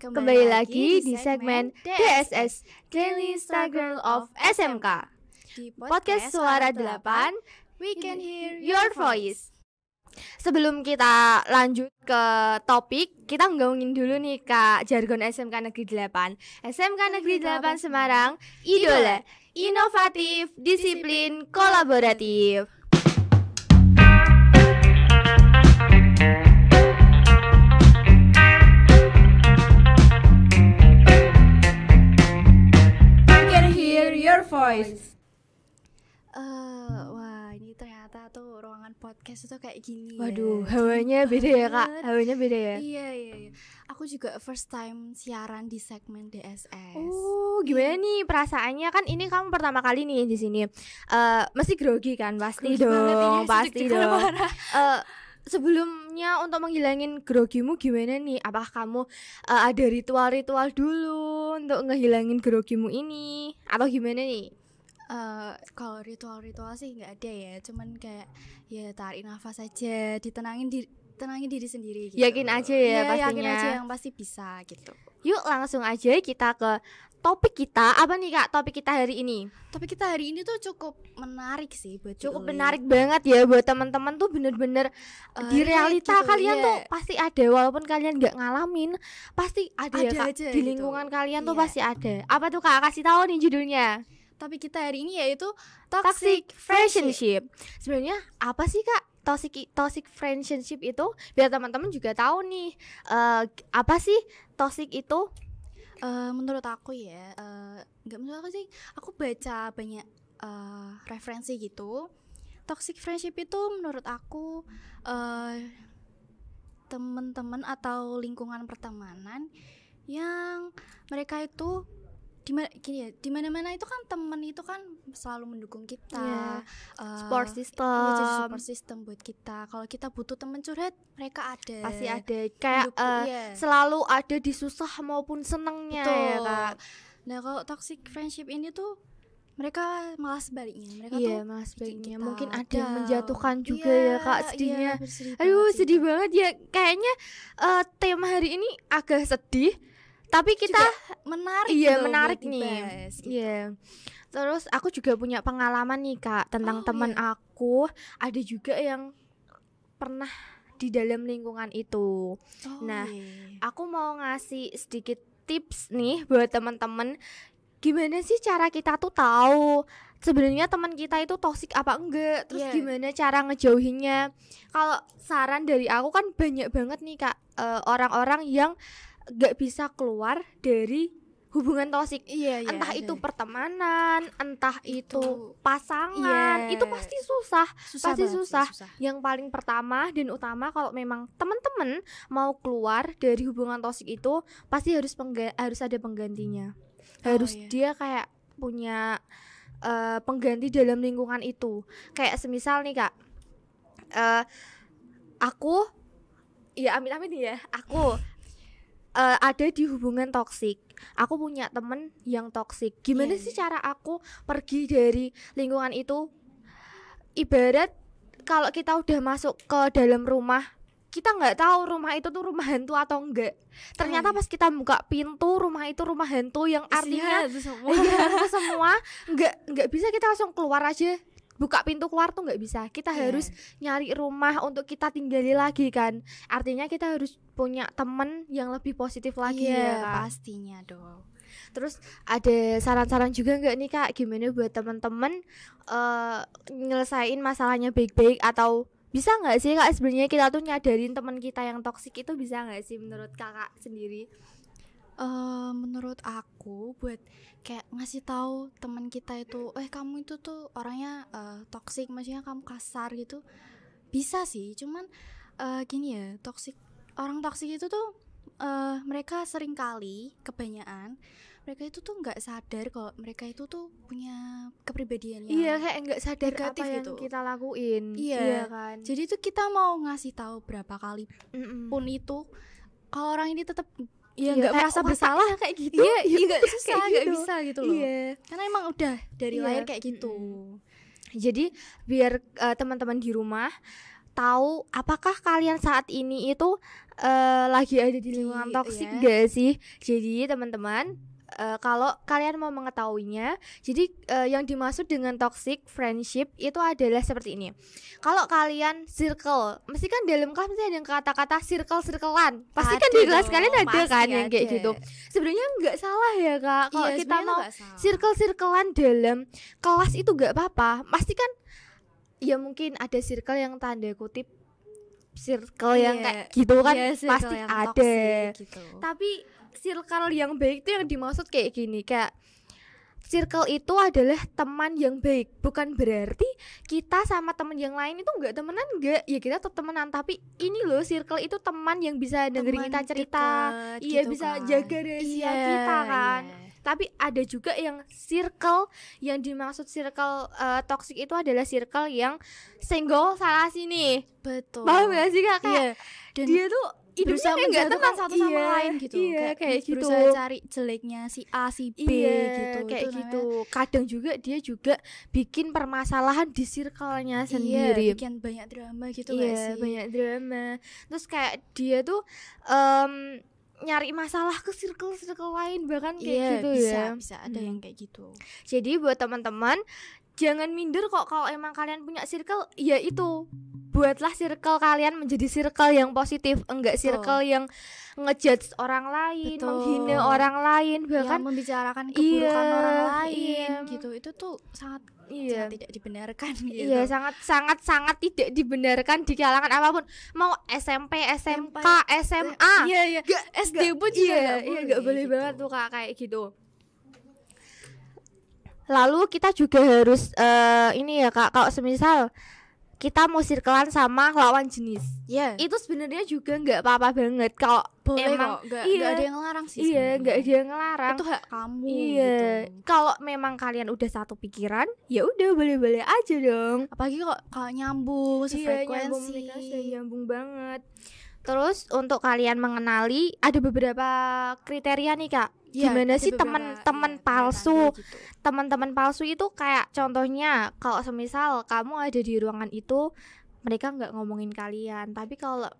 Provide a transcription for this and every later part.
Kembali lagi di segmen DSS Daily Struggle of SMK. Di Podcast Suara 8, we can hear your voice. Sebelum kita lanjut ke topik, kita ngomongin dulu nih Kak, jargon SMK Negeri 8. SMK Negeri 8 Semarang, idola, inovatif, disiplin, kolaboratif. your voice. Wah, ini ternyata tuh ruangan podcast itu kayak gini. Waduh, hawanya beda ya Kak, hawanya beda ya. Iya. Aku juga first time siaran di segmen DSS. Oh, gimana nih perasaannya? Kan ini kamu pertama kali nih di sini. Masih grogi kan? Pasti dong, pasti dong. Sebelumnya untuk menghilangin grogimu gimana nih? Apakah kamu ada ritual-ritual dulu untuk ngehilangin grogimu ini? Atau gimana nih? Kalau ritual-ritual sih nggak ada ya. Cuman kayak ya tarik nafas aja, tenangin diri sendiri gitu. Yakin aja ya pastinya. Yakin aja yang pasti bisa gitu. Yuk langsung aja kita ke topik kita. Apa nih Kak topik kita hari ini? Topik kita hari ini tuh cukup menarik sih buat cukup menarik banget ya buat teman-teman tuh bener-bener di realita gitu, kalian tuh pasti ada, walaupun kalian nggak ngalamin pasti ada ya Kak, di lingkungan gitu. Kalian tuh pasti ada. Apa tuh Kak, kasih tahu nih judulnya. Topik kita hari ini yaitu toxic friendship. Sebenarnya apa sih Kak toxic friendship itu, biar teman-teman juga tahu nih apa sih toxic itu? Menurut aku ya, nggak menurut aku sih, aku baca banyak referensi gitu. Toxic friendship itu menurut aku teman-teman atau lingkungan pertemanan yang mereka itu di mana-mana itu kan teman itu kan selalu mendukung kita, support system buat kita. Kalau kita butuh teman curhat, mereka ada, pasti ada, kayak selalu ada di susah maupun senengnya. Betul. Ya Kak. Nah kalau toxic friendship ini tuh mereka malah sebaliknya, mereka malah sebaliknya mungkin ada yang menjatuhkan juga ya Kak, sedihnya. Aduh sedih banget ya, kayaknya tema hari ini agak sedih tapi kita menarik menarik nih gitu. Terus aku juga punya pengalaman nih Kak tentang teman aku, ada juga yang pernah di dalam lingkungan itu. Aku mau ngasih sedikit tips nih buat teman-teman, gimana sih cara kita tuh tahu sebenarnya teman kita itu toksik apa enggak, terus gimana cara ngejauhinnya. Kalau saran dari aku kan banyak banget nih Kak orang-orang yang gak bisa keluar dari hubungan toksik, entah itu pertemanan, entah itu pasangan, itu pasti susah. Yang paling pertama dan utama, kalau memang teman-teman mau keluar dari hubungan toksik itu pasti harus ada penggantinya. Dia kayak punya pengganti dalam lingkungan itu. Kayak semisal nih Kak, aku amit-amit ya, aku ada di hubungan toksik. Aku punya temen yang toksik. Gimana sih cara aku pergi dari lingkungan itu? Ibarat kalau kita udah masuk ke dalam rumah, kita nggak tahu rumah itu tuh rumah hantu atau enggak. Ternyata pas kita buka pintu, rumah itu rumah hantu, yang artinya semua nggak bisa kita langsung keluar aja. Buka pintu keluar tuh nggak bisa, kita harus nyari rumah untuk kita tinggali lagi kan. Artinya kita harus punya temen yang lebih positif lagi kan? Pastinya dong. Terus ada saran-saran juga nggak nih Kak, gimana buat teman-teman nyelesain masalahnya baik-baik, atau bisa nggak sih Kak sebenarnya kita tuh nyadarin teman kita yang toksik itu, bisa nggak sih menurut Kakak sendiri? Menurut aku buat kayak ngasih tahu teman kita itu, kamu itu tuh orangnya toksik, maksudnya kamu kasar gitu, bisa sih. Cuman gini ya, orang toksik itu tuh mereka sering kali, kebanyakan mereka itu tuh nggak sadar kalau mereka itu tuh punya kepribadian yang kayak nggak sadar negatif apa gitu yang kita lakuin. Kan. Jadi tuh kita mau ngasih tahu berapa kali pun itu, kalau orang ini tetap nggak merasa bersalah kayak gitu, nggak susah, nggak gitu. bisa gitu loh, karena emang udah dari lahir kayak gitu. Jadi biar teman-teman di rumah tahu apakah kalian saat ini itu lagi ada di lingkungan toksik iya. gak sih. Jadi teman-teman, kalau kalian mau mengetahuinya, jadi yang dimaksud dengan toxic friendship itu adalah seperti ini. Kalau kalian circle, mesti kan dalam kelas mesti ada yang kata-kata circle-circlean. Pasti kan di kelas kalian ada kan yang kayak gitu. Sebenarnya nggak salah ya Kak. Kalau Iya, kita mau sebenarnya circle-circlean dalam kelas itu nggak apa-apa. Pasti kan ya mungkin ada circle yang tanda kutip circle yang kayak gitu kan, pasti yang ada toxic gitu. Tapi circle yang baik itu yang dimaksud kayak gini, kayak circle itu adalah teman yang baik. Bukan berarti kita sama teman yang lain itu nggak temenan, nggak. Ya kita tetap temenan, tapi ini loh circle itu teman yang bisa dengerin kita cerita, iya gitu bisa kan. jaga rahasia kita kan. Iya. Tapi ada juga yang circle yang dimaksud circle toxic itu adalah circle yang senggol salah sini. Betul. Paham gak sih Kak? Kayak Iya. Dan dia tuh berusaha hidupnya nggak menjatuhkan tenang satu sama lain gitu. Iya, kayak gitu. Berusaha cari jeleknya si A si B gitu. Kayak Itu gitu. Kadang juga dia juga bikin permasalahan di circle-nya namanya, sendiri. iya, bikin banyak drama gitu Iya, gak sih? banyak drama. Terus kayak dia tuh nyari masalah ke circle-circle lain bahkan kayak gitu bisa ada yang kayak gitu. Jadi buat teman-teman, jangan minder kok kalau emang kalian punya circle, ya itu buatlah circle kalian menjadi circle yang positif, enggak circle yang ngejudge orang lain, menghina orang lain, bahkan yang membicarakan keburukan orang lain iya. gitu. Itu tuh sangat tidak dibenarkan gitu. Iya, sangat tidak dibenarkan di kalangan apapun. Mau SMP, SMK, SMA. Iya. SD pun juga enggak boleh gitu. Banget tuh Kak kayak gitu. Lalu kita juga harus ini ya Kak, kalau semisal kita mau circlean sama lawan jenis, itu sebenarnya juga nggak apa-apa banget kalau emang nggak ada yang ngelarang sih. Iya, nggak ada yang ngelarang. Itu hak kamu. Iya, gitu. Kalau memang kalian udah satu pikiran, ya udah boleh-boleh aja dong. Apalagi kalau nyambung sefrekuensi. Nyambung banget. Terus untuk kalian mengenali ada beberapa kriteria nih Kak. Gimana sih teman-teman palsu? Gitu. Teman-teman palsu itu kayak contohnya kalau semisal kamu ada di ruangan itu, mereka nggak ngomongin kalian, tapi kalau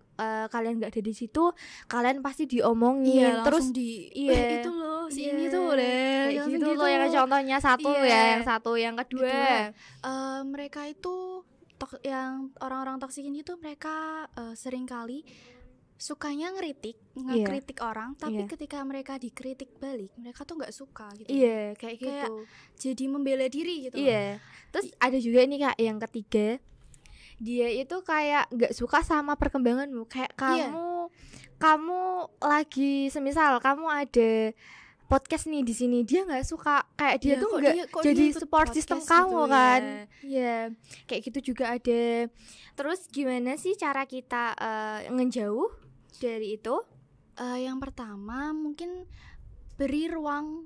kalian nggak ada di situ, kalian pasti diomongin. Terus itu loh si ini tuh deh kayak gitu loh yang contohnya satu ya, yang kedua mereka itu yang orang-orang toksik ini tuh mereka seringkali sukanya ngekritik orang, tapi ketika mereka dikritik balik, mereka tuh nggak suka gitu. Iya, kayak gitu. Jadi membela diri gitu. Iya. Terus ada juga nih Kak yang ketiga, dia itu kayak nggak suka sama perkembanganmu. Kayak kamu lagi semisal kamu ada podcast nih di sini, dia nggak suka, kayak dia tuh nggak jadi support system kamu gitu, kan. Iya, kayak gitu juga ada. Terus gimana sih cara kita ngejauh dari itu? Yang pertama mungkin beri ruang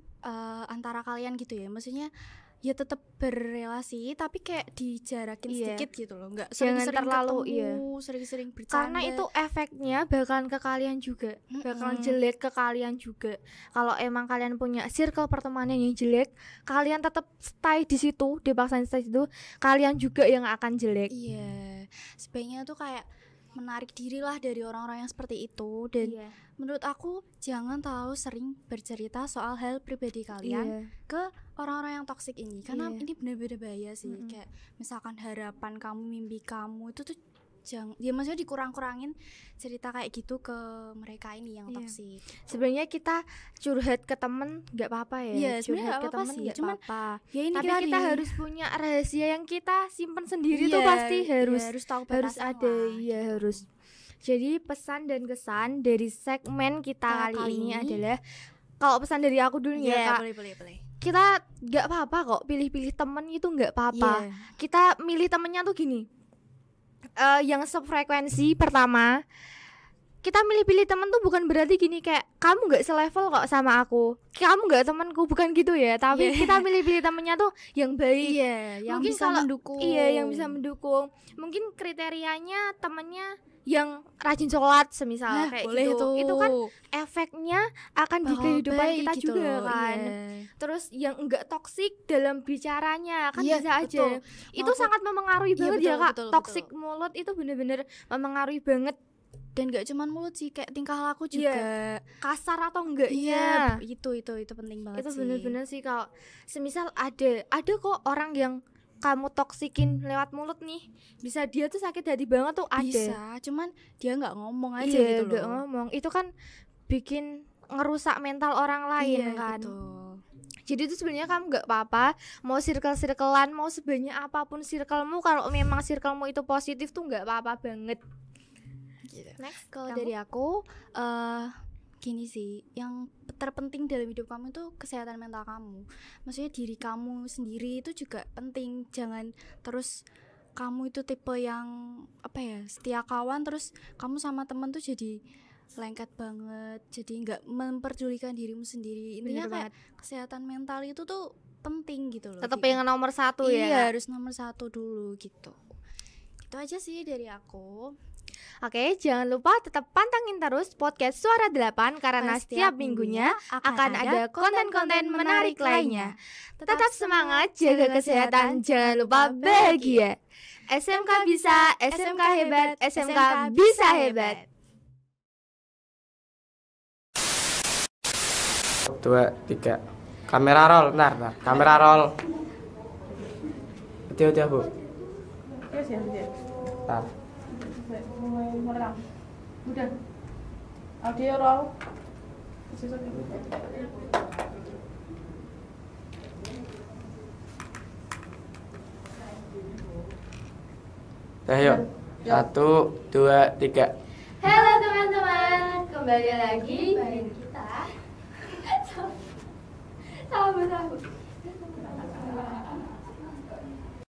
antara kalian gitu ya, maksudnya ya tetap berrelasi tapi kayak dijarakin sedikit gitu loh, nggak sering-sering terlalu sering-sering bercanda, karena itu efeknya bakalan ke kalian juga, bakalan jelek ke kalian juga. Kalau emang kalian punya circle pertemanan yang jelek, kalian tetap stay di situ, dipaksain stay di situ, kalian juga yang akan jelek. Iya, sebaiknya tuh kayak menarik diri lah dari orang-orang yang seperti itu. Dan menurut aku jangan terlalu sering bercerita soal hal pribadi kalian ke orang-orang yang toksik ini, karena ini benar-benar bahaya sih. Kayak misalkan harapan kamu, mimpi kamu itu tuh ya maksudnya dikurang-kurangin cerita kayak gitu ke mereka ini yang toksik. Sebenarnya kita curhat ke temen nggak apa-apa ya, curhat ke temen nggak apa-apa. Tapi kita harus punya rahasia yang kita simpen sendiri tuh pasti harus tahu, harus ada. Iya, harus. Jadi pesan dan kesan dari segmen kita kali ini adalah, kalau pesan dari aku dulu ya Kak, boleh. Kita nggak apa-apa kok pilih-pilih temen itu, nggak apa-apa. Kita milih temennya tuh gini, yang sefrekuensi. Pertama, kita milih-pilih temen tuh bukan berarti gini kayak kamu nggak selevel kok sama aku, kamu nggak temanku, bukan gitu ya. Tapi kita milih-pilih temennya tuh yang baik, yang mungkin bisa mendukung. Yang bisa mendukung. Mungkin kriterianya temennya yang rajin sholat semisal kayak boleh gitu. Tuh. Itu kan efeknya akan di kehidupan kita gitu juga loh, kan. Terus yang enggak toksik dalam bicaranya kan bisa aja. Betul. Itu sangat memengaruhi banget betul, ya Kak. betul, Toksik mulut itu bener-bener memengaruhi banget. Dan gak cuman mulut sih, kayak tingkah laku juga. Kasar atau enggaknya. Itu penting banget itu sih. Itu bener-bener sih kalau semisal ada kok orang yang kamu toksikin lewat mulut nih, bisa dia tuh sakit hati banget tuh ada. Bisa, cuman dia nggak ngomong aja gitu loh. Nggak ngomong, itu kan bikin ngerusak mental orang lain kan. Betul. Jadi itu sebenarnya kamu nggak apa-apa mau circle-circlean, mau sebanyak apapun circlemu, kalau memang circlemu itu positif tuh nggak apa-apa banget. Gitu. Next, kalau dari aku, gini sih, yang terpenting dalam hidup kamu itu kesehatan mental kamu. Maksudnya diri kamu sendiri itu juga penting. Jangan terus kamu itu tipe yang setia kawan, terus kamu sama temen tuh jadi lengket banget, jadi nggak memperdulikan dirimu sendiri. Intinya kayak kesehatan mental itu tuh penting gitu loh. Tetap yang nomor 1 ya. Iya, harus nomor 1 dulu gitu. Itu aja sih dari aku. Oke, jangan lupa tetap pantengin terus podcast Suara 8 karena setiap minggunya akan ada konten-konten menarik lainnya. Tetap semangat, jaga kesehatan, jangan lupa bahagia. SMK bisa, SMK hebat, SMK bisa hebat. 2, 3. Kamera roll, bentar. Kamera roll. Hati-hati, Bu. Bentar. Udah. Audio roll. Ayo. 1, 2, 3. Halo teman-teman, kembali lagi bareng kita. Sahabat aku.